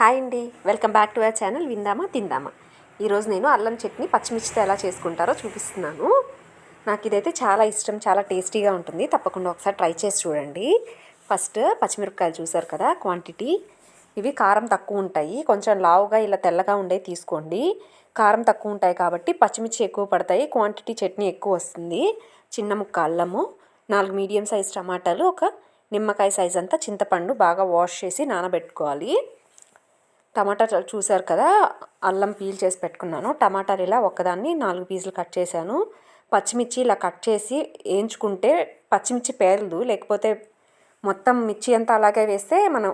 Hi అండి, welcome back to our channel విందామా తిందామా. ఈరోజు నేను అల్లం చట్నీ పచ్చిమిర్చితో ఎలా చేసుకుంటారో చూపిస్తున్నాను. నాకు ఇదైతే చాలా ఇష్టం, చాలా టేస్టీగా ఉంటుంది. తప్పకుండా ఒకసారి ట్రై చేసి చూడండి. ఫస్ట్ పచ్చిమిరపకాయలు చూసారు కదా, క్వాంటిటీ ఇవి కారం తక్కువ ఉంటాయి. కొంచెం లావుగా ఇలా తెల్లగా ఉండేవి తీసుకోండి. కారం తక్కువ ఉంటాయి కాబట్టి పచ్చిమిర్చి ఎక్కువ పడతాయి, క్వాంటిటీ చట్నీ ఎక్కువ వస్తుంది. చిన్న ముక్క అల్లము, 4 మీడియం సైజ్ టమాటాలు, ఒక నిమ్మకాయ సైజ్ అంతా చింతపండు బాగా వాష్ చేసి నానబెట్టుకోవాలి. టమాటా చూసారు కదా, అల్లం పీల్ చేసి పెట్టుకున్నాను. టమాటాలు ఇలా ఒకదాన్ని 4 పీసులు కట్ చేశాను. పచ్చిమిర్చి ఇలా కట్ చేసి వేయించుకుంటే పచ్చిమిర్చి పేలదు, లేకపోతే మొత్తం మిర్చి అంతా అలాగే వేస్తే మనం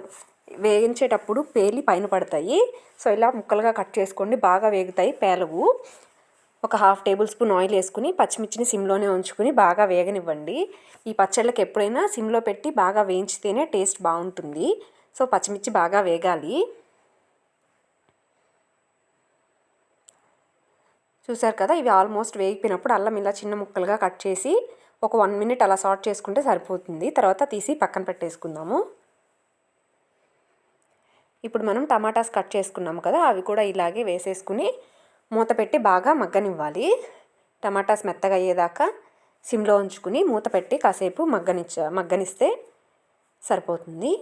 వేయించేటప్పుడు పేలి పైన పడతాయి. సో ఇలా ముక్కలుగా కట్ చేసుకోండి, బాగా వేగుతాయి, పేలవు. ఒక 1/2 టేబుల్ స్పూన్ ఆయిల్ వేసుకుని పచ్చిమిర్చిని సిమ్లోనే ఉంచుకుని బాగా వేగనివ్వండి. ఈ పచ్చళ్ళకి ఎప్పుడైనా సిమ్లో పెట్టి బాగా వేయించితేనే టేస్ట్ బాగుంటుంది. సో పచ్చిమిర్చి బాగా వేగాలి. చూసారు కదా, ఇవి ఆల్మోస్ట్ వేగిపోయినప్పుడు అల్లం ఇలా చిన్న ముక్కలుగా కట్ చేసి ఒక 1 మినిట్ అలా సాట్ చేసుకుంటే సరిపోతుంది. తర్వాత తీసి పక్కన పెట్టేసుకుందాము. ఇప్పుడు మనం టమాటాస్ కట్ చేసుకున్నాము కదా, అవి కూడా ఇలాగే వేసేసుకుని మూత పెట్టి బాగా మగ్గనివ్వాలి. టమాటాస్ మెత్తగా అయ్యేదాకా సిమ్లో ఉంచుకుని మూత పెట్టి కాసేపు మగ్గనిస్తే సరిపోతుంది.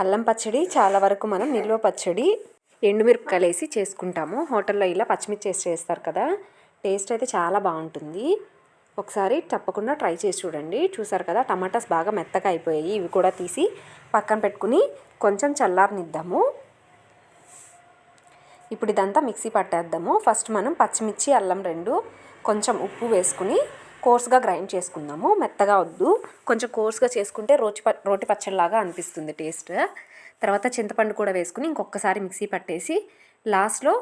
అల్లం పచ్చడి చాలా వరకు మనం నిల్వ పచ్చడి ఎండుమిరపకాయలు వేసి చేసుకుంటాము. హోటల్లో ఇలా పచ్చిమిర్చి వేసి చేస్తారు కదా, టేస్ట్ అయితే చాలా బాగుంటుంది. ఒకసారి తప్పకుండా ట్రై చేసి చూడండి. చూసారు కదా, టమాటాస్ బాగా మెత్తగా అయిపోయాయి. ఇవి కూడా తీసి పక్కన పెట్టుకుని కొంచెం చల్లారనిద్దాము. ఇప్పుడు ఇదంతా మిక్సీ పట్టేద్దాము. ఫస్ట్ మనం పచ్చిమిర్చి అల్లం 2 కొంచెం ఉప్పు వేసుకుని కోర్స్గా గ్రైండ్ చేసుకుందాము. మెత్తగా వద్దు, కొంచెం కోర్స్గా చేసుకుంటే రోటి పచ్చడిలాగా అనిపిస్తుంది టేస్ట్. తర్వాత చింతపండు కూడా వేసుకుని ఇంకొకసారి మిక్సీ పట్టేసి లాస్ట్లో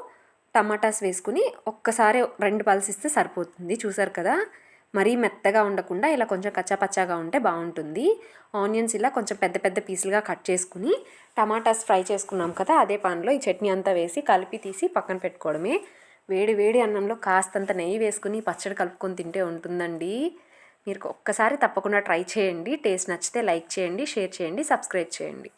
టమాటాస్ వేసుకుని ఒక్కసారి 2 పల్స్ ఇస్తే సరిపోతుంది. చూసారు కదా, మరీ మెత్తగా ఉండకుండా ఇలా కొంచెం కచ్చాపచ్చాగా ఉంటే బాగుంటుంది. ఆనియన్స్ ఇలా కొంచెం పెద్ద పెద్ద పీసులుగా కట్ చేసుకుని టమాటాస్ ఫ్రై చేసుకున్నాం కదా, అదే పాన్లో ఈ చట్నీ అంతా వేసి కలిపి తీసి పక్కన పెట్టుకోవడమే. వేడి వేడి అన్నంలో కాస్తంత నెయ్యి వేసుకుని పచ్చడి కలుపుకొని తింటే ఉంటుందండి. మీరు ఒక్కసారి తప్పకుండా ట్రై చేయండి. టేస్ట్ నచ్చితే లైక్ చేయండి, షేర్ చేయండి, సబ్స్క్రైబ్ చేయండి.